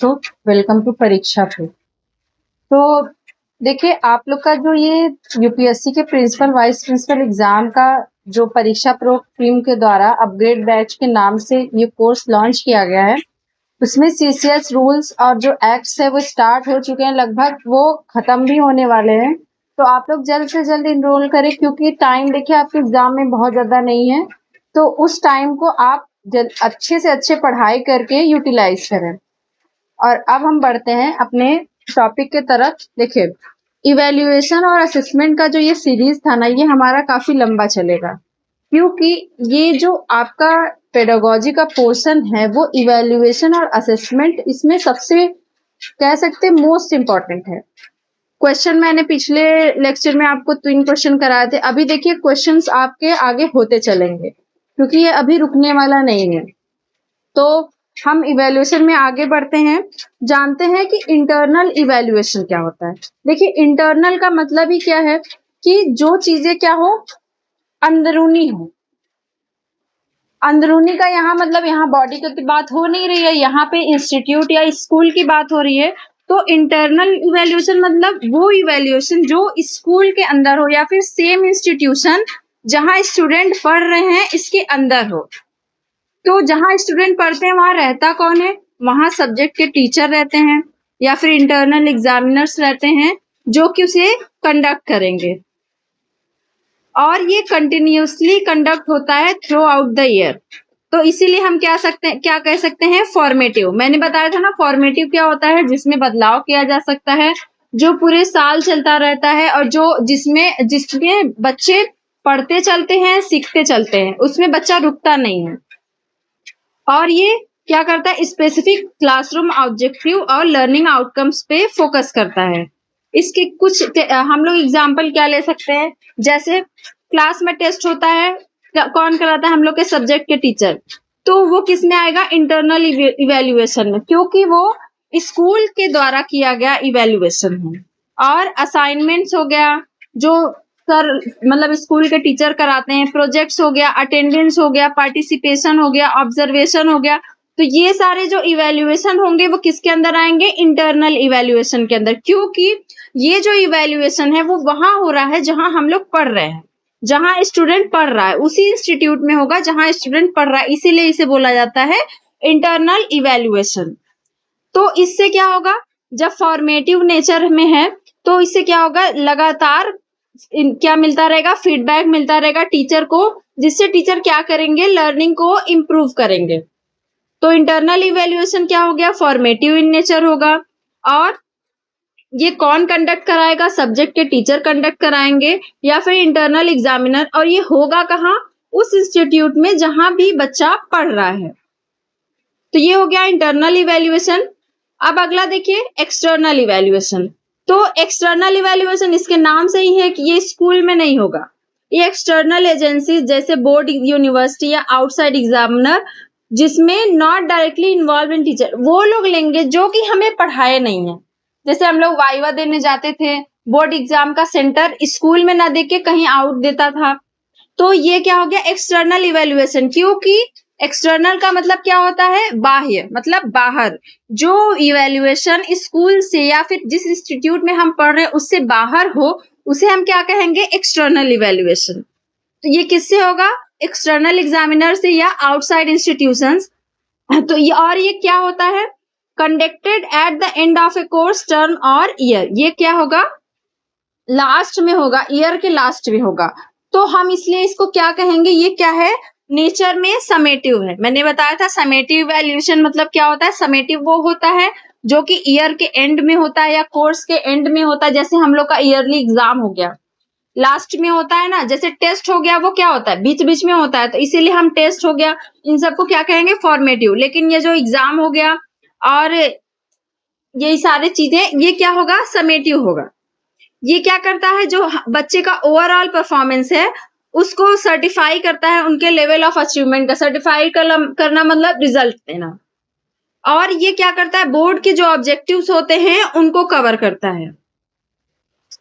तो welcome to परीक्षा पे। तो देखिए, आप लोग का जो ये यूपीएससी के प्रिंसिपल वाइस प्रिंसिपल एग्जाम का जो परीक्षा प्रो टीम के द्वारा अपग्रेड बैच के नाम से ये कोर्स लॉन्च किया गया है, उसमें सीसीएस रूल्स और जो एक्ट्स है वो स्टार्ट हो चुके हैं, लगभग वो खत्म भी होने वाले हैं। तो आप लोग जल्द से जल्द इनरोल करें, क्योंकि टाइम देखिए आपके एग्जाम में बहुत ज्यादा नहीं है। तो उस टाइम को आप अच्छे से अच्छे पढ़ाई करके यूटिलाइज करें। और अब हम बढ़ते हैं अपने टॉपिक के तरफ। देखिए, इवेल्युएशन और असेसमेंट का जो ये सीरीज था ना, ये हमारा काफी लंबा चलेगा, क्योंकि ये जो आपका पेडागोजी का पोर्शन है वो इवेल्युएशन और असेसमेंट इसमें सबसे कह सकते मोस्ट इम्पोर्टेंट है। क्वेश्चन मैंने पिछले लेक्चर में आपको 3 क्वेश्चन कराए थे। अभी देखिए क्वेश्चंस आपके आगे होते चलेंगे, क्योंकि ये अभी रुकने वाला नहीं है। तो हम इवैल्यूएशन में आगे बढ़ते हैं, जानते हैं कि इंटरनल इवैल्यूएशन क्या होता है। देखिए, इंटरनल का मतलब ही क्या है कि जो चीजें क्या हो, अंदरूनी हो। अंदरूनी का यहाँ मतलब यहाँ बॉडी की बात हो नहीं रही है, यहाँ पे इंस्टीट्यूट या स्कूल की बात हो रही है। तो इंटरनल इवैल्यूएशन मतलब वो इवैल्यूएशन जो स्कूल के अंदर हो या फिर सेम इंस्टीट्यूशन जहां स्टूडेंट पढ़ रहे हैं इसके अंदर हो। तो जहां स्टूडेंट पढ़ते हैं वहां रहता कौन है? वहां सब्जेक्ट के टीचर रहते हैं या फिर इंटरनल एग्जामिनर्स रहते हैं जो कि उसे कंडक्ट करेंगे, और ये कंटिन्यूसली कंडक्ट होता है थ्रू आउट द ईयर। तो इसीलिए हम क्या कह सकते हैं? फॉर्मेटिव। मैंने बताया था ना, फॉर्मेटिव क्या होता है? जिसमें बदलाव किया जा सकता है, जो पूरे साल चलता रहता है, और जो जिसमें बच्चे पढ़ते चलते हैं, सीखते चलते हैं, उसमें बच्चा रुकता नहीं है। और ये क्या करता है? स्पेसिफिक क्लासरूम ऑब्जेक्टिव और लर्निंग आउटकम्स पे फोकस करता है। इसके कुछ हम लोग एग्जांपल क्या ले सकते हैं? जैसे क्लास में टेस्ट होता है, कौन कराता है? हम लोग के सब्जेक्ट के टीचर। तो वो किस में आएगा? इंटरनल इवेल्युएशन में, क्योंकि वो स्कूल के द्वारा किया गया इवेल्युएशन है। और असाइनमेंट्स हो गया, जो सर मतलब स्कूल के टीचर कराते हैं, प्रोजेक्ट्स हो गया, अटेंडेंस हो गया, पार्टिसिपेशन हो गया, ऑब्जर्वेशन हो गया। तो ये सारे जो इवेल्युएशन होंगे वो किसके अंदर आएंगे? इंटरनल इवेल्युएशन के अंदर, क्योंकि ये जो इवेल्युएशन है वो वहां हो रहा है जहां हम लोग पढ़ रहे हैं, जहां स्टूडेंट पढ़ रहा है, उसी इंस्टीट्यूट में होगा जहां स्टूडेंट पढ़ रहा है, इसीलिए इसे बोला जाता है इंटरनल इवेल्युएशन। तो इससे क्या होगा? जब फॉर्मेटिव नेचर में है तो इससे क्या होगा? लगातार क्या मिलता रहेगा? फीडबैक मिलता रहेगा टीचर को, जिससे टीचर क्या करेंगे? लर्निंग को इम्प्रूव करेंगे। तो इंटरनल इवेल्युएशन क्या हो गया? फॉर्मेटिव इन नेचर होगा। और ये कौन कंडक्ट कराएगा? सब्जेक्ट के टीचर कंडक्ट कराएंगे या फिर इंटरनल एग्जामिनर। और ये होगा कहाँ? उस इंस्टीट्यूट में जहां भी बच्चा पढ़ रहा है। तो ये हो गया इंटरनल इवेल्युएशन। अब अगला देखिए, एक्सटर्नल इवेल्युएशन। तो एक्सटर्नल इवेल्युएशन इसके नाम से ही है कि ये स्कूल में नहीं होगा, ये एक्सटर्नल एजेंसी जैसे बोर्ड, यूनिवर्सिटी या आउटसाइड एग्जामिनर, जिसमें not directly involve in teacher, वो लोग लेंगे जो कि हमें पढ़ाए नहीं है। जैसे हम लोग वाइवा देने जाते थे, बोर्ड एग्जाम का सेंटर स्कूल में ना देके कहीं आउट देता था। तो ये क्या हो गया? External evaluation. क्योंकि एक्सटर्नल का मतलब क्या होता है? बाह्य, मतलब बाहर। जो इवेल्युएशन स्कूल से या फिर जिस इंस्टीट्यूट में हम पढ़ रहे हैं उससे बाहर हो, उसे हम क्या कहेंगे? External evaluation. तो ये किससे होगा? एक्सटर्नल एग्जामिनर से या आउटसाइड इंस्टीट्यूशंस। तो ये, और ये क्या होता है? Conducted at the end of A course term और ईयर। ये क्या होगा? लास्ट में होगा, ईयर के लास्ट में होगा। तो हम इसलिए इसको क्या कहेंगे? ये क्या है? नेचर में समेटिव है। मैंने बताया था समेटिव इवैल्यूएशन मतलब क्या होता है? समेटिव वो होता है जो कि ईयर के एंड में होता है या कोर्स के एंड में होता है। जैसे हम लोग का ईयरली एग्जाम हो गया, लास्ट में होता है ना। जैसे टेस्ट हो गया, वो क्या होता है? बीच बीच में होता है, तो इसीलिए हम टेस्ट हो गया, इन सबको क्या कहेंगे? फॉर्मेटिव। लेकिन ये जो एग्जाम हो गया और ये सारी चीजें, ये क्या होगा? समेटिव होगा। ये क्या करता है? जो बच्चे का ओवरऑल परफॉर्मेंस है उसको सर्टिफाई करता है, उनके लेवल ऑफ अचीवमेंट का सर्टिफाई करना मतलब रिजल्ट देना। और ये क्या करता है? बोर्ड के जो ऑब्जेक्टिव्स होते हैं उनको कवर करता है।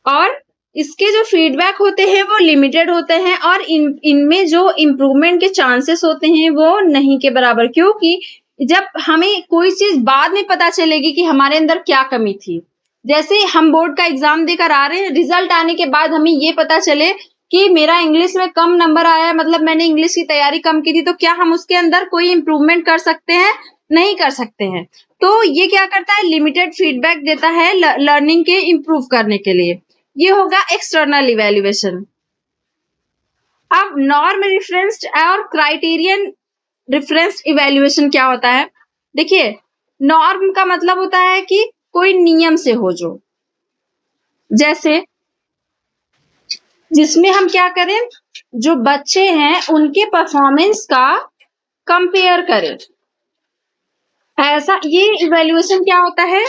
और इसके जो फीडबैक होते हैं वो लिमिटेड होते हैं, और इनमें जो इम्प्रूवमेंट के चांसेस होते हैं वो नहीं के बराबर, क्योंकि जब हमें कोई चीज बाद में पता चलेगी कि हमारे अंदर क्या कमी थी। जैसे हम बोर्ड का एग्जाम देकर आ रहे हैं, रिजल्ट आने के बाद हमें ये पता चले कि मेरा इंग्लिश में कम नंबर आया है, मतलब मैंने इंग्लिश की तैयारी कम की थी, तो क्या हम उसके अंदर कोई इंप्रूवमेंट कर सकते हैं? नहीं कर सकते हैं। तो ये क्या करता है? लिमिटेड फीडबैक देता है लर्निंग के इम्प्रूव करने के लिए। ये होगा एक्सटर्नल इवेल्युएशन। अब नॉर्म रेफरेंस्ड और क्राइटेरियन रेफरेंस्ड इवेल्युएशन क्या होता है? देखिए, नॉर्म का मतलब होता है कि कोई नियम से हो, जो जैसे जिसमें हम क्या करें, जो बच्चे हैं उनके परफॉर्मेंस का कंपेयर करें। ऐसा ये इवेल्युएशन क्या होता है?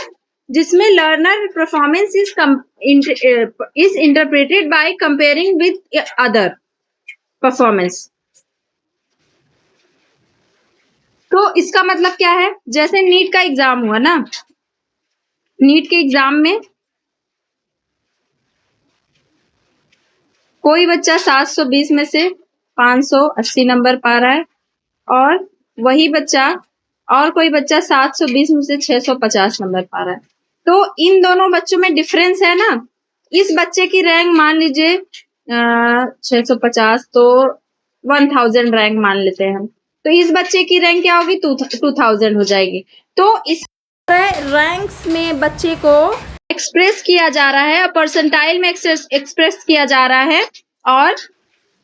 जिसमें learner performance is interpreted by comparing with other performance. तो इसका मतलब क्या है? जैसे नीट का एग्जाम हुआ ना, नीट के एग्जाम में कोई बच्चा 720 में से 580 नंबर पा रहा है, और वही बच्चा और कोई बच्चा 720 में से 650 नंबर पा रहा है। तो इन दोनों बच्चों में डिफरेंस है ना। इस बच्चे की रैंक मान लीजिए 650, तो 1000 रैंक मान लेते हैं हम। तो इस बच्चे की रैंक क्या होगी? 2000 हो जाएगी। तो इस रैंक्स में बच्चे को एक्सप्रेस किया जा रहा है, परसेंटाइल में एक्सप्रेस किया जा रहा है, और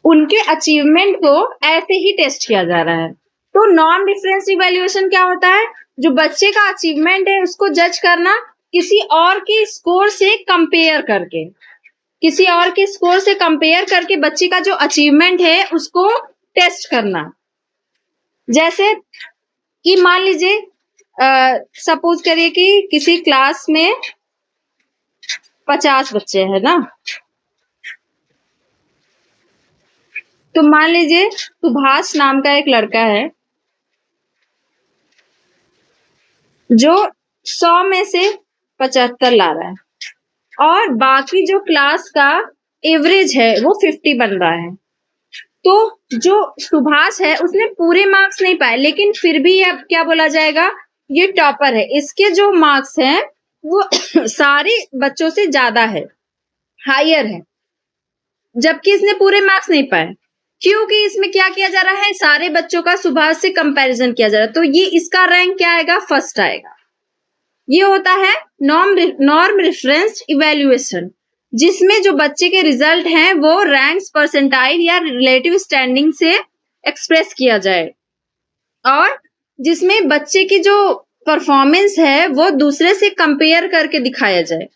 उनके अचीवमेंट को ऐसे ही टेस्ट किया जा रहा है। तो नॉन डिफरेंस इवेल्युएशन क्या होता है? जो बच्चे का अचीवमेंट है उसको जज करना किसी और के स्कोर से कंपेयर करके, किसी और के स्कोर से कंपेयर करके बच्चे का जो अचीवमेंट है उसको टेस्ट करना। जैसे कि मान लीजिए सपोज करिए कि किसी क्लास में 50 बच्चे हैं ना, तो मान लीजिए सुभाष नाम का एक लड़का है जो 100 में से 75 ला रहा है, और बाकी जो क्लास का एवरेज है वो 50 बन रहा है। तो जो सुभाष है उसने पूरे मार्क्स नहीं पाए, लेकिन फिर भी अब क्या बोला जाएगा? ये टॉपर है। इसके जो मार्क्स हैं वो सारे बच्चों से ज्यादा है, हायर है, जबकि इसने पूरे मार्क्स नहीं पाए। क्योंकि इसमें क्या किया जा रहा है? सारे बच्चों का सुभाष से कंपैरिजन किया जा रहा है। तो ये इसका रैंक क्या आएगा? फर्स्ट आएगा। ये होता है नॉर्म रेफरेंस्ड इवेल्युएशन, जिसमें जो बच्चे के रिजल्ट हैं वो रैंक्स, परसेंटाइल या रिलेटिव स्टैंडिंग से एक्सप्रेस किया जाए, और जिसमें बच्चे की जो परफॉर्मेंस है वो दूसरे से कंपेयर करके दिखाया जाए।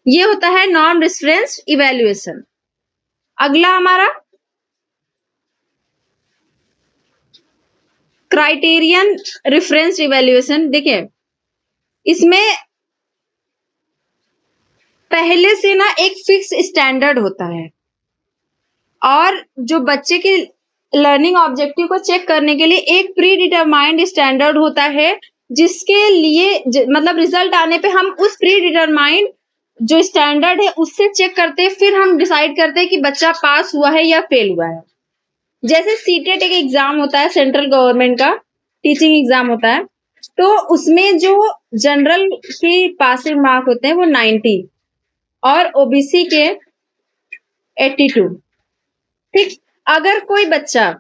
ये होता है नॉर्म रेफरेंस्ड इवेल्युएशन। अगला हमारा क्राइटेरियन रेफरेंस्ड इवेल्युएशन। देखिए, इसमें पहले से ना एक फिक्स स्टैंडर्ड होता है, और जो बच्चे के लर्निंग ऑब्जेक्टिव को चेक करने के लिए एक प्री डिटरमाइंड स्टैंडर्ड होता है, जिसके लिए मतलब रिजल्ट आने पे हम उस प्री डिटरमाइंड जो स्टैंडर्ड है उससे चेक करते हैं, फिर हम डिसाइड करते हैं कि बच्चा पास हुआ है या फेल हुआ है। जैसे सीटेट एक एग्जाम होता है, सेंट्रल गवर्नमेंट का टीचिंग एग्जाम होता है, तो उसमें जो जनरल के पासिंग मार्क होते हैं वो 90 और ओबीसी के 82। ठीक, अगर कोई बच्चा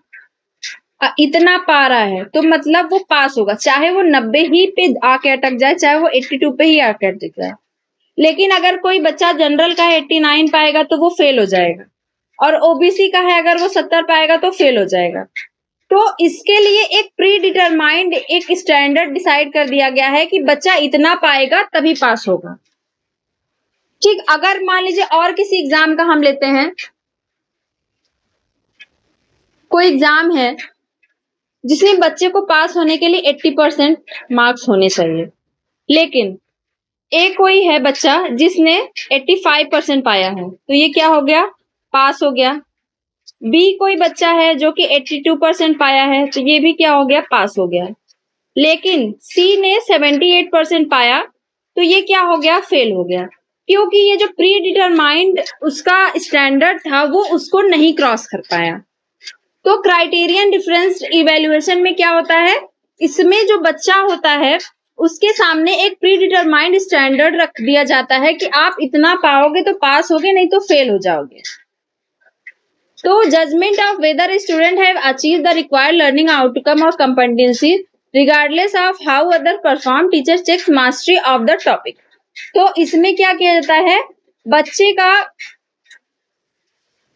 इतना पा रहा है तो मतलब वो पास होगा, चाहे वो 90 ही पे आके अटक जाए, चाहे वो 82 पे ही आके अटक जाए। लेकिन अगर कोई बच्चा जनरल का 89 पाएगा तो वो फेल हो जाएगा, और ओबीसी का है अगर वो 70 पाएगा तो फेल हो जाएगा। तो इसके लिए एक प्री डिटरमाइंड एक स्टैंडर्ड डिसाइड कर दिया गया है कि बच्चा इतना पाएगा तभी पास होगा। ठीक, अगर मान लीजिए और किसी एग्जाम का हम लेते हैं, कोई एग्जाम है जिसमें बच्चे को पास होने के लिए 80% मार्क्स होने चाहिए, लेकिन कोई है बच्चा जिसने 85% पाया है, तो ये क्या हो गया? पास हो गया। बी कोई बच्चा है जो कि 82% पाया है, तो ये भी क्या हो गया? पास हो गया। लेकिन सी ने 78% पाया, तो ये क्या हो गया? फेल हो गया, क्योंकि ये जो प्री डिटरमाइंड उसका स्टैंडर्ड था वो उसको नहीं क्रॉस कर पाया। तो क्राइटेरियन डिफरेंस इवेल्युएशन में क्या होता है? इसमें जो बच्चा होता है उसके सामने एक प्री डिटरमाइंड स्टैंडर्ड रख दिया जाता है कि आप इतना पाओगे तो पास होगे, नहीं तो फेल हो जाओगे। तो judgement of whether student have achieve the required learning outcome और competency regardless of how other perform, teacher checks mastery of the topic. तो इसमें क्या किया जाता है, बच्चे का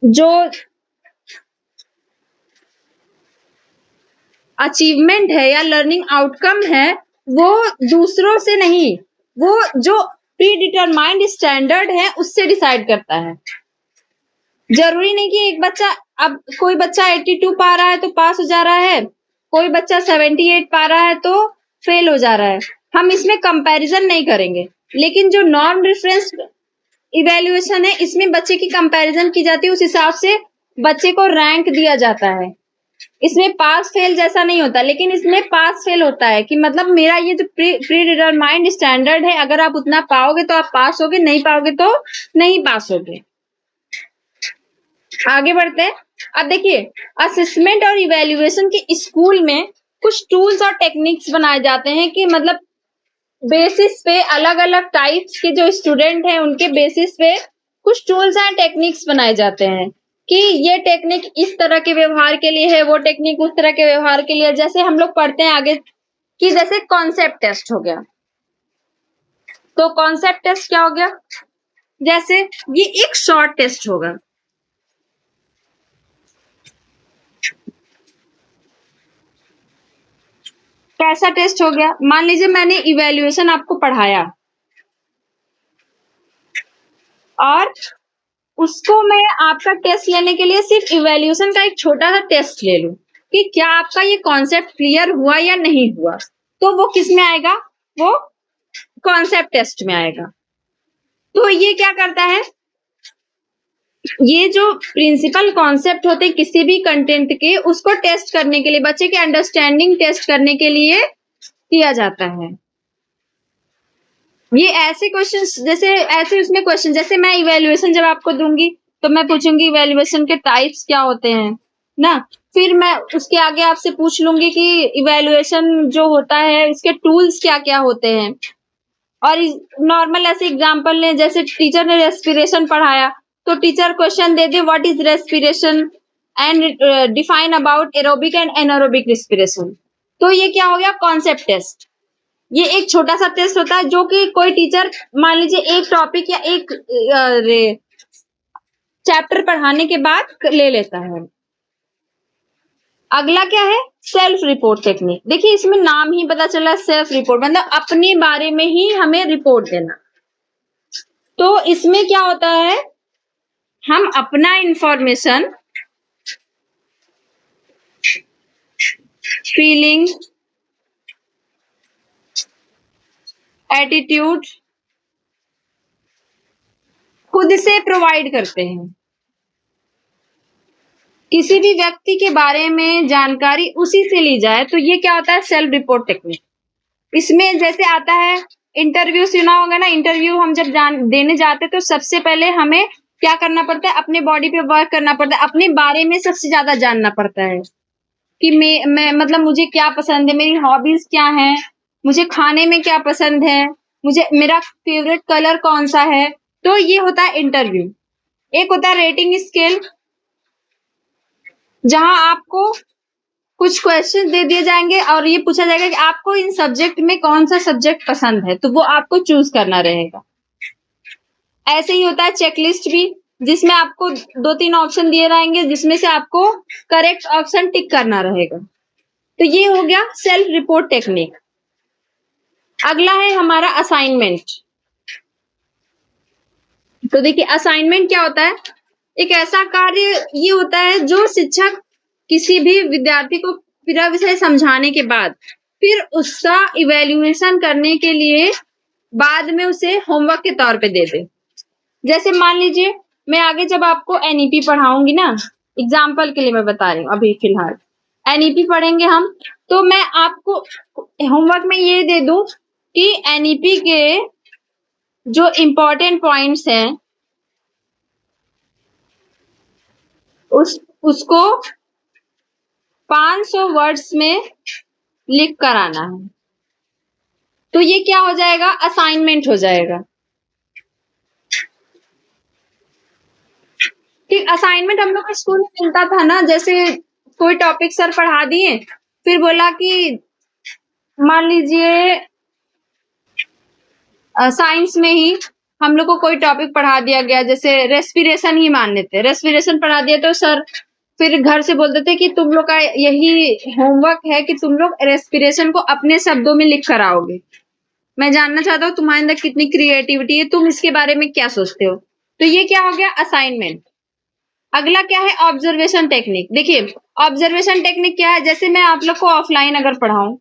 जो अचीवमेंट है या लर्निंग आउटकम है वो दूसरों से नहीं, वो जो प्री डिटरमाइंड स्टैंडर्ड है उससे डिसाइड करता है। जरूरी नहीं कि एक बच्चा, अब कोई बच्चा 82 पा रहा है तो पास हो जा रहा है, कोई बच्चा 78 पा रहा है तो फेल हो जा रहा है। हम इसमें कंपैरिजन नहीं करेंगे, लेकिन जो नॉन रेफरेंस इवैल्यूएशन है इसमें बच्चे की कंपैरिजन की जाती है, उस हिसाब से बच्चे को रैंक दिया जाता है। इसमें पास फेल जैसा नहीं होता, लेकिन इसमें पास फेल होता है कि मतलब मेरा ये जो प्री डिटरमाइंड स्टैंडर्ड है, अगर आप उतना पाओगे तो आप पास होगे, नहीं पाओगे तो नहीं पास होगे। आगे बढ़ते हैं। अब देखिए, असेसमेंट और इवैल्यूएशन के स्कूल में कुछ टूल्स और टेक्निक्स बनाए जाते हैं कि मतलब बेसिस पे अलग अलग टाइप्स के जो स्टूडेंट हैं उनके बेसिस पे कुछ टूल्स एंड टेक्निक्स बनाए जाते हैं कि ये टेक्निक इस तरह के व्यवहार के लिए है, वो टेक्निक उस तरह के व्यवहार के लिए। जैसे हम लोग पढ़ते हैं आगे कि जैसे कॉन्सेप्ट टेस्ट हो गया, तो कॉन्सेप्ट टेस्ट क्या हो गया, जैसे ये एक शॉर्ट टेस्ट होगा। कैसा टेस्ट हो गया, मान लीजिए मैंने इवैल्यूएशन आपको पढ़ाया और उसको मैं आपका टेस्ट लेने के लिए सिर्फ इवैल्यूएशन का एक छोटा सा टेस्ट ले लूं कि क्या आपका ये कॉन्सेप्ट क्लियर हुआ या नहीं हुआ, तो वो किस में आएगा, वो कॉन्सेप्ट टेस्ट में आएगा। तो ये क्या करता है, ये जो प्रिंसिपल कॉन्सेप्ट होते हैं किसी भी कंटेंट के, उसको टेस्ट करने के लिए, बच्चे के अंडरस्टैंडिंग टेस्ट करने के लिए किया जाता है। ये ऐसे क्वेश्चंस, जैसे ऐसे उसमें क्वेश्चन, जैसे मैं इवैल्यूएशन जब आपको दूंगी तो मैं पूछूंगी इवैल्यूएशन के टाइप्स क्या होते हैं ना, फिर मैं उसके आगे आपसे पूछ लूंगी कि इवैल्यूएशन जो होता है इसके टूल्स क्या क्या होते हैं। और नॉर्मल ऐसे एग्जांपल लें, जैसे टीचर ने रेस्पिरेशन पढ़ाया तो teacher question they they what is respiration and define about aerobic and anaerobic respiration, तो ये क्या हो गया, कॉन्सेप्ट टेस्ट। ये एक छोटा सा टेस्ट होता है जो कि कोई टीचर मान लीजिए एक टॉपिक या एक चैप्टर पढ़ाने के बाद ले लेता है। अगला क्या है, सेल्फ रिपोर्ट टेक्निक। देखिए इसमें नाम ही पता चला, सेल्फ रिपोर्ट मतलब अपने बारे में ही हमें रिपोर्ट देना। तो इसमें क्या होता है, हम अपना इंफॉर्मेशन, फीलिंग, एटीट्यूड खुद से प्रोवाइड करते हैं। किसी भी व्यक्ति के बारे में जानकारी उसी से ली जाए, तो ये क्या होता है, सेल्फ रिपोर्ट टेक्निक। इसमें जैसे आता है इंटरव्यू, सुना होगा ना, इंटरव्यू हम जब देने जाते हैं तो सबसे पहले हमें क्या करना पड़ता है, अपने बॉडी पे वर्क करना पड़ता है, अपने बारे में सबसे ज्यादा जानना पड़ता है कि मैं मतलब मुझे क्या पसंद है, मेरी हॉबीज क्या है, मुझे खाने में क्या पसंद है, मुझे मेरा फेवरेट कलर कौन सा है। तो ये होता है इंटरव्यू। एक होता है रेटिंग स्केल, जहां आपको कुछ क्वेश्चन दे दिए जाएंगे और ये पूछा जाएगा कि आपको इन सब्जेक्ट में कौन सा सब्जेक्ट पसंद है, तो वो आपको चूज करना रहेगा। ऐसे ही होता है चेकलिस्ट भी, जिसमें आपको 2-3 ऑप्शन दिए रहेंगे जिसमें से आपको करेक्ट ऑप्शन टिक करना रहेगा। तो ये हो गया सेल्फ रिपोर्ट टेक्निक। अगला है हमारा असाइनमेंट। तो देखिए असाइनमेंट क्या होता है, एक ऐसा कार्य ये होता है जो शिक्षक किसी भी विद्यार्थी को पूरा विषय समझाने के बाद फिर उसका इवैल्यूएशन करने के लिए बाद में उसे होमवर्क के तौर पे दे दे। जैसे मान लीजिए मैं आगे जब आपको एनईपी पढ़ाऊंगी ना, एग्जाम्पल के लिए मैं बता रही हूँ, अभी फिलहाल एनईपी पढ़ेंगे हम, तो मैं आपको होमवर्क में ये दे दूं कि एनईपी के जो इम्पोर्टेंट पॉइंट्स हैं उसको 500 वर्ड्स में लिख कर आना है। तो ये क्या हो जाएगा, असाइनमेंट हो जाएगा। ठीक, असाइनमेंट हम लोग को स्कूल में मिलता था ना, जैसे कोई टॉपिक सर पढ़ा दिए, फिर बोला कि मान लीजिए साइंस में ही हम लोग को कोई टॉपिक पढ़ा दिया गया, जैसे रेस्पिरेशन ही मान लेते हैं, रेस्पिरेशन पढ़ा दिया तो सर फिर घर से बोलते थे कि तुम लोग का यही होमवर्क है कि तुम लोग रेस्पिरेशन को अपने शब्दों में लिख कर आओगे। मैं जानना चाहता हूँ तुम्हारे अंदर कितनी क्रिएटिविटी है, तुम इसके बारे में क्या सोचते हो। तो ये क्या हो गया, असाइनमेंट। अगला क्या है, ऑब्जर्वेशन टेक्निक। देखिए ऑब्जर्वेशन टेक्निक क्या है, जैसे मैं आप लोग को ऑफलाइन अगर पढ़ाऊं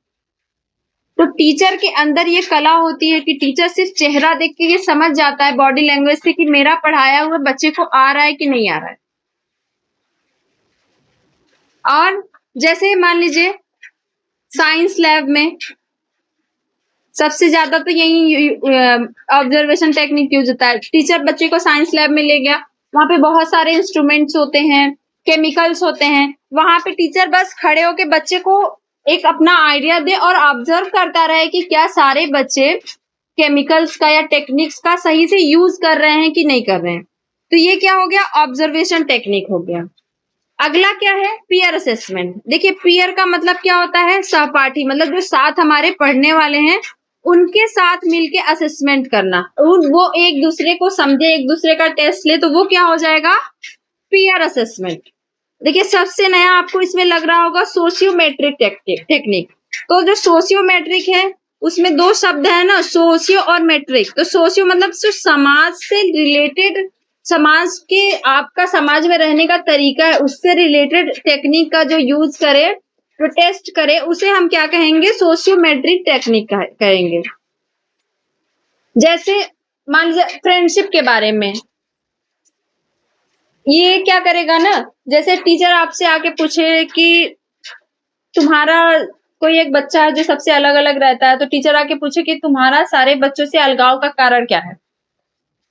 तो टीचर के अंदर ये कला होती है कि टीचर सिर्फ चेहरा देख के ये समझ जाता है बॉडी लैंग्वेज से कि मेरा पढ़ाया हुआ बच्चे को आ रहा है कि नहीं आ रहा है। और जैसे मान लीजिए साइंस लैब में सबसे ज्यादा तो यही ऑब्जर्वेशन टेक्निक यूज होता है। टीचर बच्चे को साइंस लैब में ले गया, वहां पे बहुत सारे इंस्ट्रूमेंट्स होते हैं, केमिकल्स होते हैं, वहां पे टीचर बस खड़े होके बच्चे को एक अपना आइडिया दे और ऑब्जर्व करता रहे कि क्या सारे बच्चे केमिकल्स का या टेक्निक्स का सही से यूज कर रहे हैं कि नहीं कर रहे हैं। तो ये क्या हो गया, ऑब्जर्वेशन टेक्निक हो गया। अगला क्या है, पीयर असेसमेंट। देखिए पीयर का मतलब क्या होता है, सहपाठी, मतलब जो साथ हमारे पढ़ने वाले हैं उनके साथ मिलके असेसमेंट करना, वो एक दूसरे को समझे, एक दूसरे का टेस्ट ले, तो वो क्या हो जाएगा, पीयर असेसमेंट। देखिए सबसे नया आपको इसमें लग रहा होगा सोशियोमेट्रिक टेक्निक। तो जो सोशियोमेट्रिक है उसमें दो शब्द है ना, सोशियो और मेट्रिक। तो सोशियो मतलब जो समाज से रिलेटेड, समाज के आपका समाज में रहने का तरीका है उससे रिलेटेड टेक्निक का जो यूज करे, जो टेस्ट करे, उसे हम क्या कहेंगे, सोशियोमेट्रिक टेक्निक कहेंगे। जैसे मान लीजिए फ्रेंडशिप के बारे में, ये क्या करेगा ना, जैसे टीचर आपसे आके पूछे कि तुम्हारा कोई एक बच्चा है जो सबसे अलग अलग रहता है, तो टीचर आके पूछे कि तुम्हारा सारे बच्चों से अलगाव का कारण क्या है।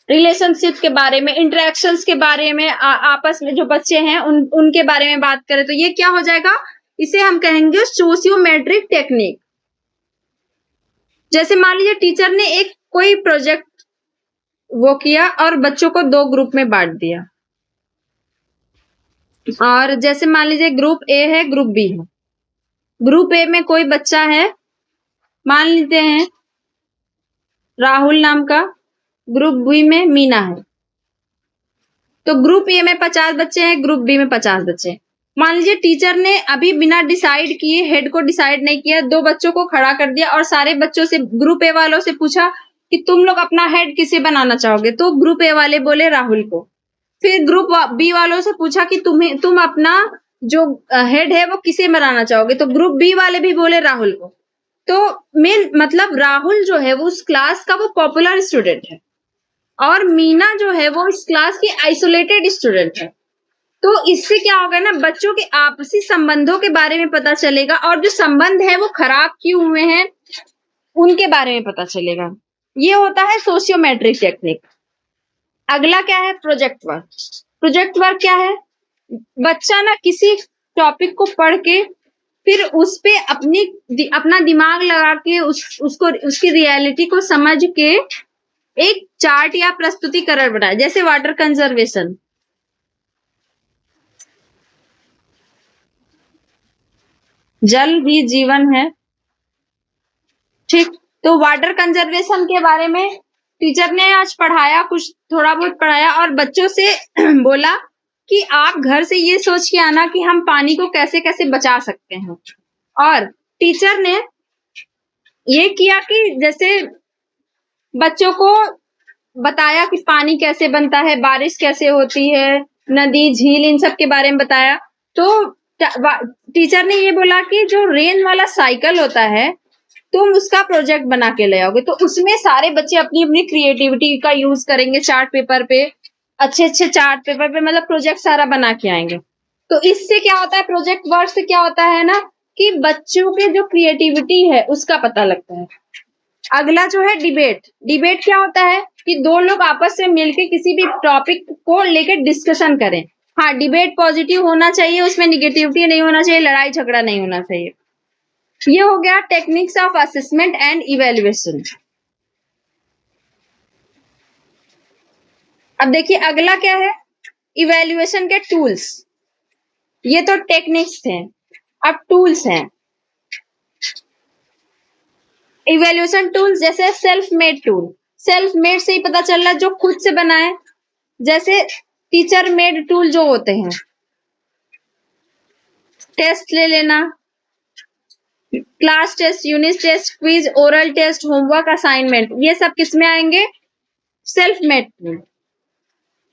रिलेशनशिप के बारे में, इंटरेक्शंस के बारे में, आपस में जो बच्चे हैं उनके बारे में बात करें, तो ये क्या हो जाएगा, इसे हम कहेंगे सोशियोमेट्रिक टेक्निक। जैसे मान लीजिए टीचर ने एक कोई प्रोजेक्ट वो किया और बच्चों को दो ग्रुप में बांट दिया, और जैसे मान लीजिए ग्रुप ए है, ग्रुप बी है। ग्रुप ए में कोई बच्चा है, मान लेते हैं राहुल नाम का, ग्रुप बी में मीना है। तो ग्रुप ए में 50 बच्चे हैं, ग्रुप बी में 50 बच्चे हैं। मान लीजिए टीचर ने अभी बिना डिसाइड किए, हेड को डिसाइड नहीं किया, दो बच्चों को खड़ा कर दिया और सारे बच्चों से, ग्रुप ए वालों से पूछा कि तुम लोग अपना हेड किसे बनाना चाहोगे, तो ग्रुप ए वाले बोले राहुल को। फिर ग्रुप बी वालों से पूछा कि तुम अपना जो हेड है वो किसे बनाना चाहोगे, तो ग्रुप बी वाले भी बोले राहुल को। तो मेन मतलब राहुल जो है वो उस क्लास का वो पॉपुलर स्टूडेंट है, और मीना जो है वो इस क्लास की आइसोलेटेड स्टूडेंट है। तो इससे क्या होगा ना, बच्चों के आपसी संबंधों के बारे में पता चलेगा, और जो संबंध है वो खराब क्यों हुए हैं उनके बारे में पता चलेगा। ये होता है सोशियोमेट्रिक टेक्निक। अगला क्या है, प्रोजेक्ट वर्क। प्रोजेक्ट वर्क क्या है, बच्चा ना किसी टॉपिक को पढ़ के फिर उस पे अपना दिमाग लगा के उसको उसकी रियलिटी को समझ के एक चार्ट या प्रस्तुतिकरण बनाए। जैसे वाटर कंजर्वेशन, जल भी जीवन है, ठीक। तो वाटर कंजर्वेशन के बारे में टीचर ने आज पढ़ाया, कुछ थोड़ा बहुत पढ़ाया, और बच्चों से बोला कि आप घर से ये सोच के आना कि हम पानी को कैसे कैसे बचा सकते हैं। और टीचर ने ये किया कि जैसे बच्चों को बताया कि पानी कैसे बनता है, बारिश कैसे होती है, नदी झील, इन सब के बारे में बताया। तो टीचर ने ये बोला कि जो रेन वाला साइकिल होता है तुम उसका प्रोजेक्ट बना के ले आओगे, तो उसमें सारे बच्चे अपनी अपनी क्रिएटिविटी का यूज करेंगे, चार्ट पेपर पे, अच्छे अच्छे चार्ट पेपर पे, मतलब प्रोजेक्ट सारा बना के आएंगे। तो इससे क्या होता है, प्रोजेक्ट वर्क से क्या होता है ना कि बच्चों के जो क्रिएटिविटी है उसका पता लगता है। अगला जो है डिबेट। डिबेट क्या होता है कि दो लोग आपस में मिलकर किसी भी टॉपिक को लेकर डिस्कशन करें। हाँ, डिबेट पॉजिटिव होना चाहिए, उसमें निगेटिविटी नहीं होना चाहिए, लड़ाई झगड़ा नहीं होना चाहिए। ये हो गया techniques of assessment and evaluation. अब देखिए अगला क्या है, इवेल्युएशन के टूल्स। ये तो टेक्निक्स थे, अब टूल्स हैं। इवेल्युएशन टूल्स जैसे self made tool, self made से ही पता चल रहा है जो खुद से बना है। जैसे टीचर मेड टूल जो होते हैं, टेस्ट ले लेना, class test, unit test, quiz, oral test, homework assignment, ये सब किस में आएंगे, सेल्फ मेड टूल।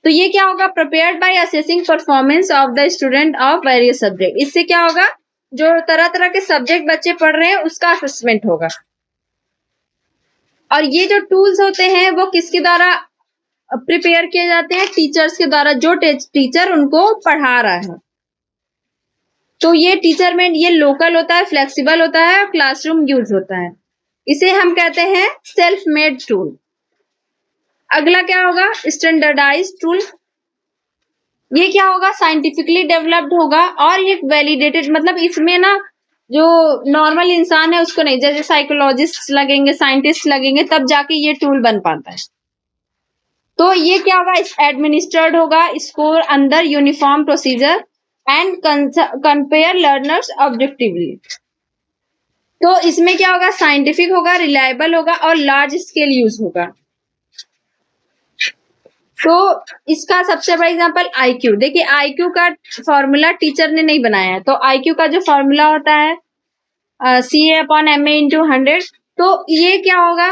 तो ये क्या होगा, prepared by assessing performance of the student of various subject. इससे क्या होगा, जो तरह तरह के सब्जेक्ट बच्चे पढ़ रहे हैं उसका असेसमेंट होगा। और ये जो टूल्स होते हैं वो किसके द्वारा प्रिपेयर किए जाते हैं, टीचर्स के द्वारा, जो टीचर उनको पढ़ा रहा है। तो ये टीचर में ये लोकल होता है, फ्लेक्सिबल होता है और क्लासरूम यूज होता है। इसे हम कहते हैं सेल्फ मेड टूल। अगला क्या होगा, स्टैंडर्डाइज टूल। ये क्या होगा, साइंटिफिकली डेवलप्ड होगा और ये वैलिडेटेड, मतलब इसमें ना जो नॉर्मल इंसान है उसको नहीं, जैसे साइकोलॉजिस्ट लगेंगे, साइंटिस्ट लगेंगे, तब जाके ये टूल बन पाता है। तो ये क्या होगा, एडमिनिस्ट्रेड होगा, स्कोर अंदर uniform procedure and compare learners objectively. तो इसमें क्या होगा, साइंटिफिक होगा, रिलायबल होगा और लार्ज स्केल यूज होगा। तो इसका सबसे बड़ा एग्जांपल आईक्यू। देखिए आईक्यू का फॉर्मूला टीचर ने नहीं बनाया है, तो आईक्यू का जो फॉर्मूला होता है CA/MA/100। तो ये क्या होगा,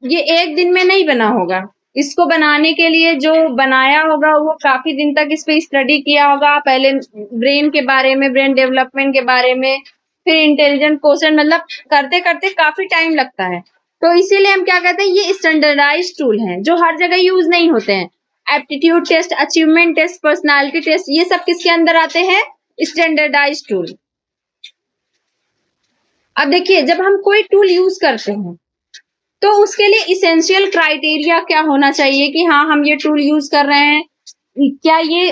ये एक दिन में नहीं बना होगा। इसको बनाने के लिए जो बनाया होगा वो काफी दिन तक इस पे स्टडी किया होगा, पहले ब्रेन के बारे में, ब्रेन डेवलपमेंट के बारे में, फिर इंटेलिजेंट क्वेश्चन, मतलब करते करते काफी टाइम लगता है। तो इसीलिए हम क्या कहते हैं, ये स्टैंडर्डाइज टूल हैं जो हर जगह यूज नहीं होते हैं। Aptitude test, achievement test, personality test, ये सब किसके अंदर आते हैं, स्टैंडर्डाइज टूल। अब देखिए जब हम कोई टूल यूज करते हैं तो उसके लिए इसेंशियल क्राइटेरिया क्या होना चाहिए कि हाँ हम ये टूल यूज कर रहे हैं, क्या ये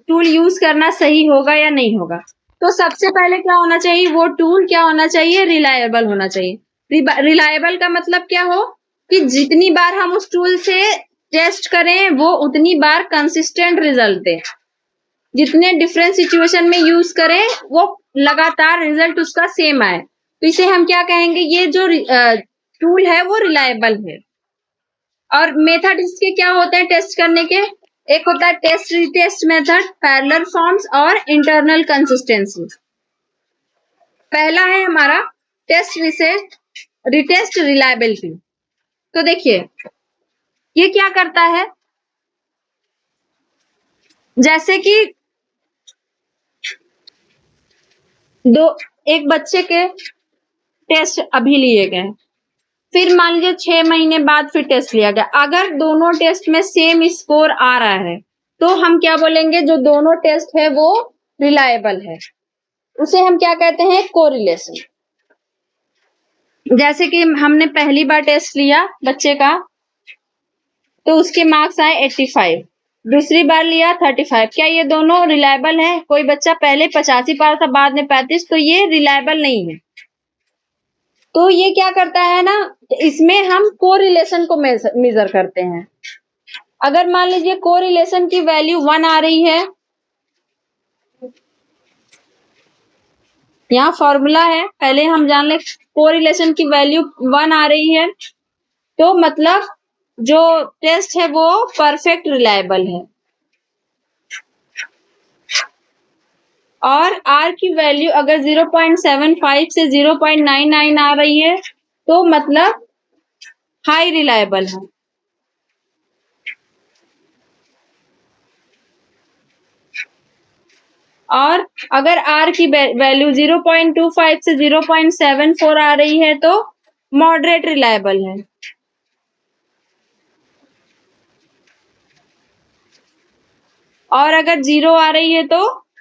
टूल यूज करना सही होगा या नहीं होगा। तो सबसे पहले क्या होना चाहिए, वो टूल क्या होना चाहिए, रिलायबल होना चाहिए। रिलायबल का मतलब क्या हो कि जितनी बार हम उस टूल से टेस्ट करें वो उतनी बार कंसिस्टेंट रिजल्ट दे। जितने डिफरेंट सिचुएशन में यूज करें वो लगातार रिजल्ट उसका सेम आए। तो इसे हम क्या कहेंगे, ये जो टूल है वो रिलायबल है। और मेथड इसके क्या होते हैं टेस्ट करने के, एक होता है test retest method, parallel forms और इंटरनल कंसिस्टेंसी। पहला है हमारा टेस्ट रिटेस्ट रिलायबिलिटी। तो देखिए ये क्या करता है, जैसे कि एक बच्चे के टेस्ट अभी लिए गए, फिर मान लीजिए 6 महीने बाद फिर टेस्ट लिया गया, अगर दोनों टेस्ट में सेम स्कोर आ रहा है तो हम क्या बोलेंगे, जो दोनों टेस्ट है वो रिलायबल है। उसे हम क्या कहते हैं, कोरिलेशन। जैसे कि हमने पहली बार टेस्ट लिया बच्चे का तो उसके मार्क्स आए 85, दूसरी बार लिया 35, क्या ये दोनों रिलायबल है? कोई बच्चा पहले 85 पाया था बाद में 35, तो ये रिलायबल नहीं है। तो ये क्या करता है ना, इसमें हम कोरिलेशन को मेजर करते हैं। अगर मान लीजिए कोरिलेशन की वैल्यू 1 आ रही है, यहाँ फॉर्मूला है, पहले हम जान ले, कोरिलेशन की वैल्यू 1 आ रही है तो मतलब जो टेस्ट है वो परफेक्ट रिलायबल है। और R की वैल्यू अगर 0.75 से 0.99 आ रही है तो मतलब हाई रिलायबल है। और अगर R की वैल्यू 0.25 से 0.74 आ रही है तो मॉडरेट रिलायबल है। और अगर 0 आ रही है तो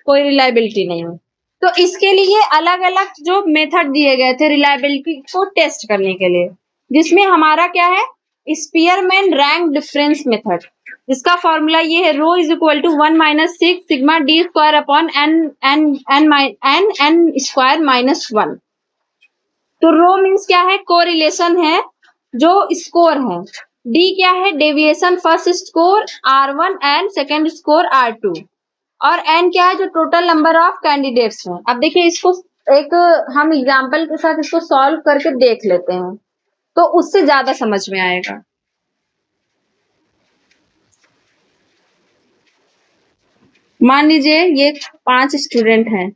कोई रिलायबिलिटी नहीं है। तो इसके लिए अलग अलग जो मेथड दिए गए थे रिलायबिलिटी को टेस्ट करने के लिए, जिसमें हमारा क्या है, स्पीयरमैन रैंक डिफरेंस मेथड, जिसका फॉर्मूला ये है, rho is equal to 1 - 6 sigma D square upon N square -1। तो रो मीन्स क्या है, कोरिलेशन है जो स्कोर है। डी क्या है, deviation first score R1 and second score R2। और एन क्या है, जो टोटल नंबर ऑफ कैंडिडेट्स हैं। अब देखिए इसको एक हम एग्जांपल के साथ इसको सॉल्व करके देख लेते हैं तो उससे ज्यादा समझ में आएगा। मान लीजिए ये 5 स्टूडेंट हैं,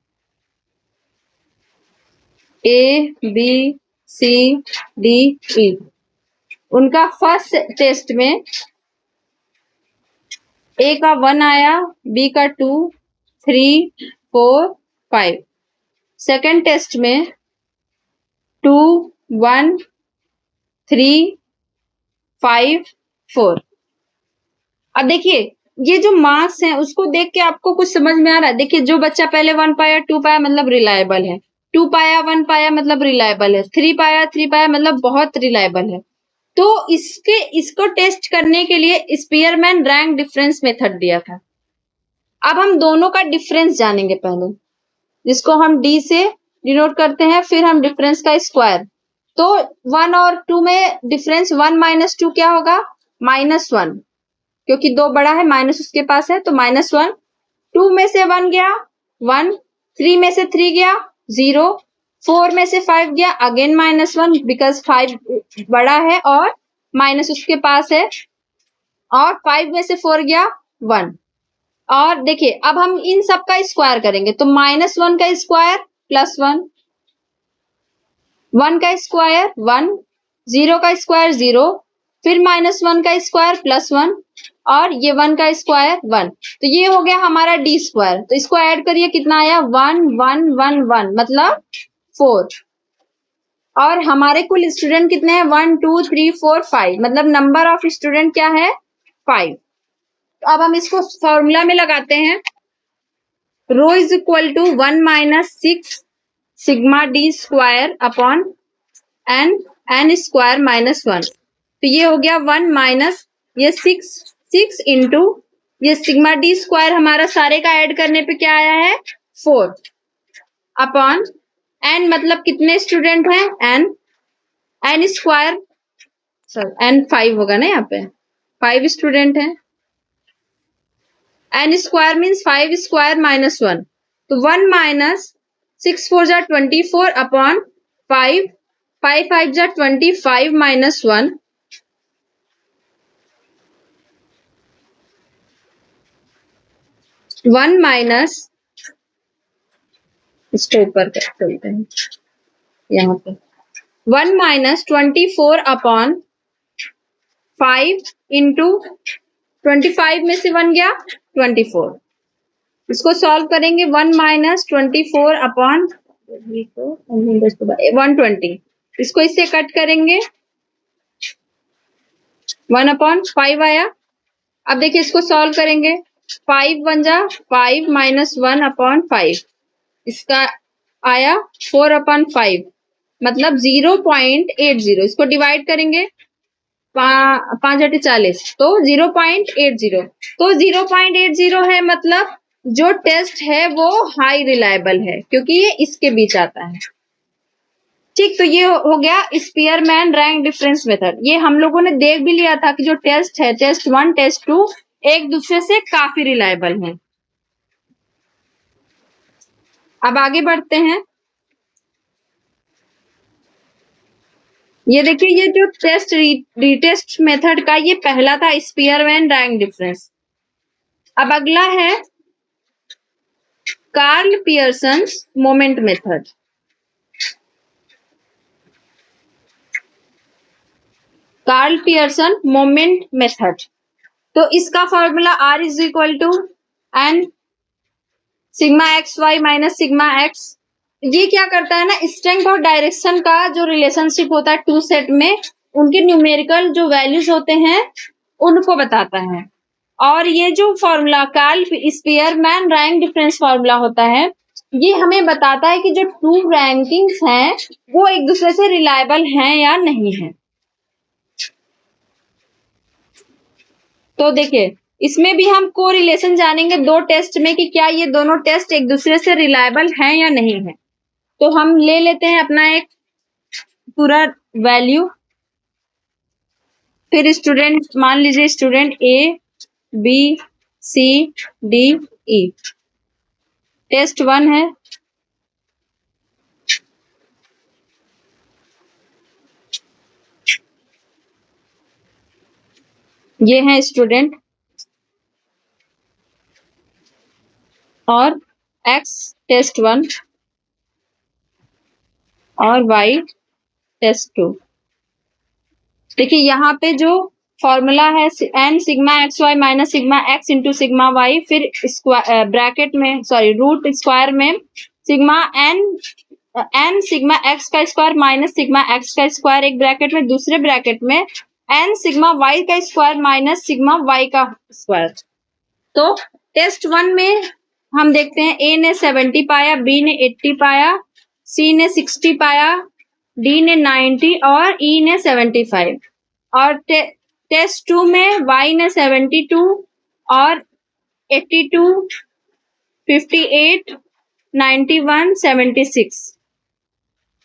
A, B, C, D, E। उनका फर्स्ट टेस्ट में A का 1 आया, B का 2, 3, 4, 5। सेकेंड टेस्ट में 2, 1, 3, 5, 4। अब देखिए ये जो मार्क्स हैं उसको देख के आपको कुछ समझ में आ रहा है। देखिए जो बच्चा पहले 1 पाया 2 पाया मतलब रिलायबल है, 2 पाया 1 पाया मतलब रिलायबल है, 3 पाया 3 पाया मतलब बहुत रिलायबल है। तो इसको टेस्ट करने के लिए स्पीयरमैन रैंक डिफरेंस मेथड दिया था। अब हम दोनों का डिफरेंस जानेंगे पहले, जिसको हम डी से डिनोट करते हैं, फिर हम डिफरेंस का स्क्वायर। तो 1 और 2 में डिफरेंस 1 माइनस 2 क्या होगा, -1, क्योंकि 2 बड़ा है माइनस उसके पास है तो -1। 2 में से 1 गया 1, 3 में से 3 गया 0, 4 में से 5 गया अगेन -1 बिकॉज 5 बड़ा है और माइनस उसके पास है, और 5 में से 4 गया 1। और देखिए अब हम इन सब का स्क्वायर करेंगे तो -1 का स्क्वायर +1, 1 का स्क्वायर 1, 0 का स्क्वायर 0, फिर -1 का स्क्वायर +1 और ये 1 का स्क्वायर 1। तो ये हो गया हमारा डी स्क्वायर। तो इसको ऐड करिए कितना आया, 1 1 1 1 मतलब 4। और हमारे कुल स्टूडेंट कितने हैं, 1 2 3 4 5 मतलब नंबर ऑफ स्टूडेंट क्या है 5। तो अब हम इसको फॉर्मूला में लगाते हैं, rho is equal to 1 minus 6 sigma D square upon N square -1। तो ये हो गया 1 माइनस ये 6 इंटू ये सिग्मा डी स्क्वायर हमारा सारे का ऐड करने पे क्या आया है 4 अपॉन एन मतलब कितने स्टूडेंट हैं एन स्क्वायर सॉरी एन 5 होगा ना, यहाँ पे 5 स्टूडेंट हैं। N square means 5 square -1। तो 1 माइनस 6 4 जा 24 अपॉन 5 5 5 जा 25 -1 1 माइनस इसके ऊपर चलते हैं यहाँ पे 1 माइनस 24 अपॉन 5 इंटू 25 में से 1 गया 24। इसको सॉल्व करेंगे 1 माइनस 24 अपॉन 120। इसको इससे कट करेंगे 1 अपॉन 5 आया। अब देखिए इसको सॉल्व करेंगे 5 1 जा 5 माइनस 1 अपॉन 5, इसका आया 4 अपॉन 5 मतलब 0.80। इसको डिवाइड करेंगे 5 × 40 तो 0.80। तो 0.80 है मतलब जो टेस्ट है वो हाई रिलायबल है क्योंकि ये इसके बीच आता है। ठीक, तो ये हो गया स्पीयरमैन रैंक डिफरेंस मेथड। ये हम लोगों ने देख भी लिया था कि जो टेस्ट है टेस्ट 1 टेस्ट 2 एक दूसरे से काफी रिलायबल है। अब आगे बढ़ते हैं। ये देखिए ये जो टेस्ट रीटेस्ट मेथड का ये पहला था स्पीयरमैन रैंक डिफरेंस। अब अगला है Karl Pearson moment method. Karl Pearson moment method, तो इसका formula R is equal to n sigma x y minus sigma x. ये क्या करता है ना, स्ट्रेंथ और डायरेक्शन का जो रिलेशनशिप होता है टू सेट में उनके न्यूमेरिकल जो वैल्यूज होते हैं उनको बताता है। और ये जो formula Karl Spearman rank difference formula होता है ये हमें बताता है कि जो टू रैंकिंग्स हैं वो एक दूसरे से रिलायबल हैं या नहीं है। तो देखिए इसमें भी हम कोरिलेशन जानेंगे दो टेस्ट में कि क्या ये दोनों टेस्ट एक दूसरे से रिलायबल हैं या नहीं है। तो हम ले लेते हैं अपना एक पूरा वैल्यू। फिर स्टूडेंट, मान लीजिए student A B C D E, test 1 है, ये है स्टूडेंट, और एक्स टेस्ट 1 और वाई टेस्ट 2। देखिए यहाँ पे जो फॉर्मूला है n sigma x y minus sigma x into sigma y, फिर ब्रैकेट में रूट स्क्वायर में सिग्मा एन सिग्मा एक्स का स्क्वायर माइनस सिग्मा एक्स का स्क्वायर एक ब्रैकेट में, दूसरे ब्रैकेट में एन सिग्मा वाई का स्क्वायर माइनस सिग्मा वाई का स्क्वायर। तो टेस्ट 1 में हम देखते हैं ए ने 70 पाया, बी ने 80 पाया, सी ने 60 पाया, डी ने 90 और ई ने 75। और टेस्ट 2 में वाई ने 72 और 82, 58, 91, 76।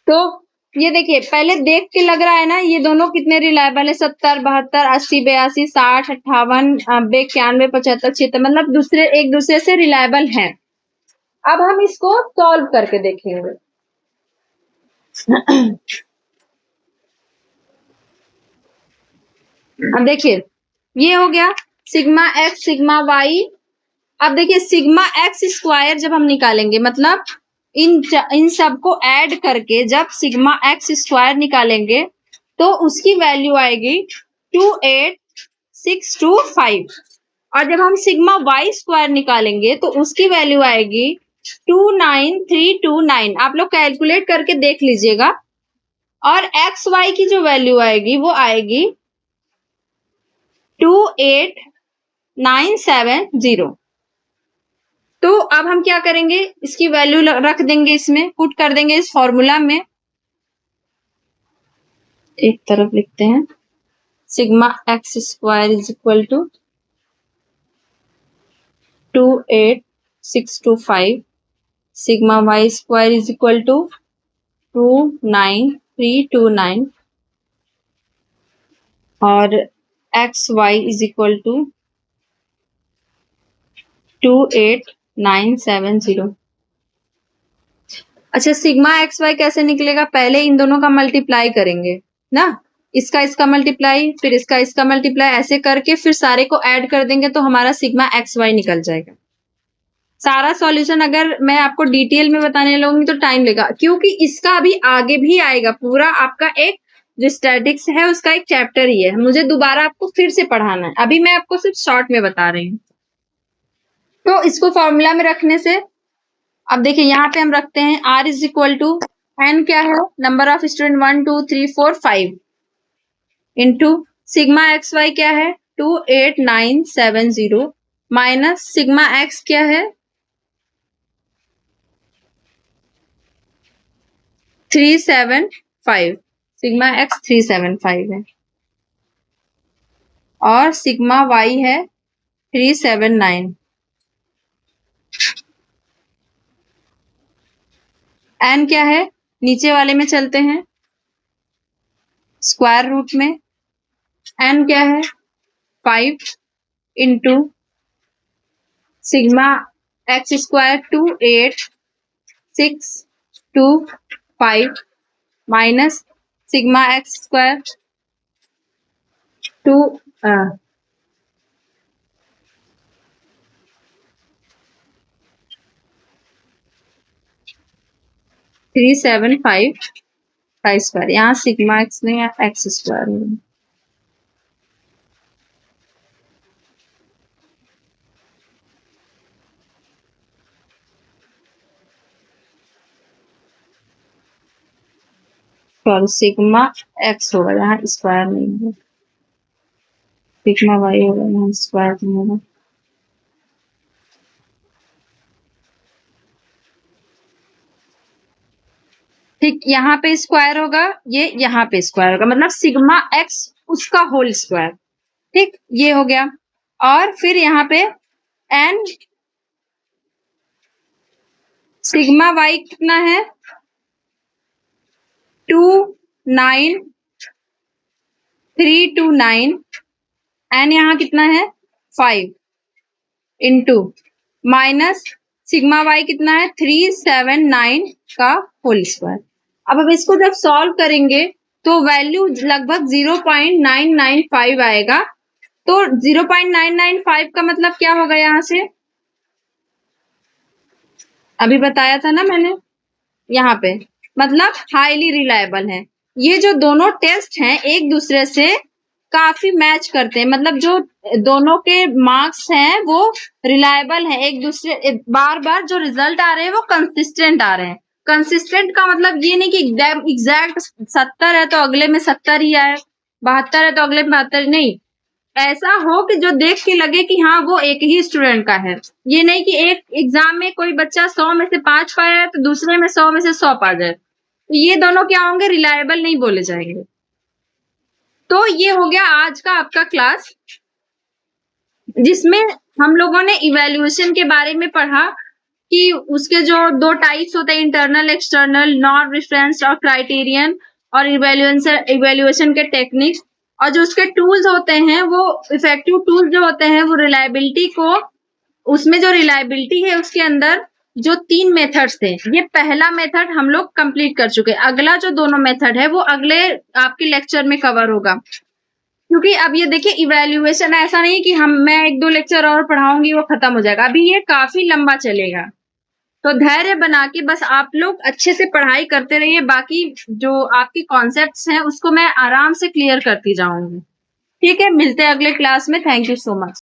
तो ये देखिए, पहले देख के लग रहा है ना ये दोनों कितने रिलायबल है, 70, 72, 80, 82, 60, 58, 92, 91, 75, 76, मतलब एक दूसरे से रिलायबल हैं। अब हम इसको सॉल्व करके देखेंगे। अब देखिए ये हो गया सिग्मा एक्स सिग्मा वाई। अब देखिए सिग्मा एक्स स्क्वायर जब हम निकालेंगे, मतलब इन सबको ऐड करके जब सिग्मा एक्स स्क्वायर निकालेंगे तो उसकी वैल्यू आएगी 28625। और जब हम सिग्मा वाई स्क्वायर निकालेंगे तो उसकी वैल्यू आएगी 29329। आप लोग कैलकुलेट करके देख लीजिएगा। और एक्स वाई की जो वैल्यू आएगी वो आएगी 28970। तो अब हम क्या करेंगे, इसकी वैल्यू रख देंगे, इसमें पुट कर देंगे इस फॉर्मूला में। एक तरफ लिखते हैं sigma x square is equal to 28625, sigma y square is equal to 29329 और x y is equal to 28970। अच्छा, सिग्मा एक्स वाई कैसे निकलेगा, पहले इन दोनों का मल्टीप्लाई करेंगे ना, इसका मल्टीप्लाई, फिर इसका मल्टीप्लाई, ऐसे करके फिर सारे को ऐड कर देंगे तो हमारा सिग्मा एक्स वाई निकल जाएगा। सारा सॉल्यूशन अगर मैं आपको डिटेल में बताने लगूंगी तो टाइम लेगा, क्योंकि इसका अभी आगे भी आएगा। पूरा आपका एक जो स्टैटिक्स है उसका एक चैप्टर ही है, मुझे दोबारा आपको फिर से पढ़ाना है, अभी मैं आपको सिर्फ शॉर्ट में बता रही हूँ। तो इसको फॉर्मूला में रखने से अब देखिए यहाँ पे हम रखते हैं R is equal to n, क्या है, number of student 1 2 3 4 5 into sigma x y क्या है 28970 माइनस सिग्मा एक्स क्या है 375, सिग्मा एक्स 375 है और सिग्मा वाई है 379। एन क्या है, नीचे वाले में चलते हैं, स्क्वायर रूट में एन क्या है 5 into sigma x square 28625 minus sigma x square 375 का स्क्वायर, यहाँ सिग्मा एक्स नहीं है एक्स स्क्वायर होगा। सिग्मा एक्स होगा, यहाँ स्क्वायर नहीं होगा, सिग्मा वाई होगा, यहाँ स्क्वायर नहीं होगा। ठीक, यहाँ पे स्क्वायर होगा, ये यहाँ पे स्क्वायर होगा, मतलब सिग्मा एक्स उसका होल स्क्वायर। ठीक, ये हो गया। और फिर यहाँ पे एन सिग्मा वाई कितना है 9 3 2 9 एन यहाँ कितना है 5 इंटू माइनस सिग्मा वाई कितना है 379 का होल स्क्वायर। अब इसको जब सॉल्व करेंगे तो वैल्यू लगभग 0.995 आएगा। तो 0.995 का मतलब क्या होगा यहाँ से, अभी बताया था ना मैंने, यहाँ पे मतलब हाईली रिलायबल है। ये जो दोनों टेस्ट हैं एक दूसरे से काफी मैच करते हैं, मतलब जो दोनों के मार्क्स हैं वो रिलायबल है, एक दूसरे बार बार जो रिजल्ट आ रहे हैं वो कंसिस्टेंट आ रहे हैं। कंसिस्टेंट का मतलब ये नहीं कि एग्जैक्ट 70 है तो अगले में 70 ही आए, 72 है तो अगले में 72, नहीं, ऐसा हो कि जो देख के लगे कि हाँ वो एक ही स्टूडेंट का है। ये नहीं कि एक एग्जाम में कोई बच्चा 100 में से 5 पाया है तो दूसरे में 100 में से 100 पा जाए, तो ये दोनों क्या होंगे, रिलायबल नहीं बोले जाएंगे। तो ये हो गया आज का आपका क्लास, जिसमें हम लोगों ने इवैल्यूएशन के बारे में पढ़ा कि उसके जो दो टाइप्स होते हैं, इंटरनल एक्सटर्नल, नॉन रेफरेंस और क्राइटेरियन, और इवैल्यूएशन के टेक्निक्स, और जो उसके टूल्स होते हैं वो इफेक्टिव टूल्स जो होते हैं वो रिलायबिलिटी को, उसमें जो रिलायबिलिटी है उसके अंदर जो 3 मेथड्स थे, ये पहला मेथड हम लोग कंप्लीट कर चुके। अगला जो दोनों मेथड है वो अगले आपके लेक्चर में कवर होगा, क्योंकि अब ये देखिए इवैल्यूएशन ऐसा नहीं कि मैं 1-2 लेक्चर और पढ़ाऊंगी वो खत्म हो जाएगा, अभी ये काफी लंबा चलेगा। तो धैर्य बना के बस आप लोग अच्छे से पढ़ाई करते रहिए, बाकी जो आपके कॉन्सेप्ट्स हैं उसको मैं आराम से क्लियर करती जाऊंगी। ठीक है, मिलते हैं अगले क्लास में। Thank you so much.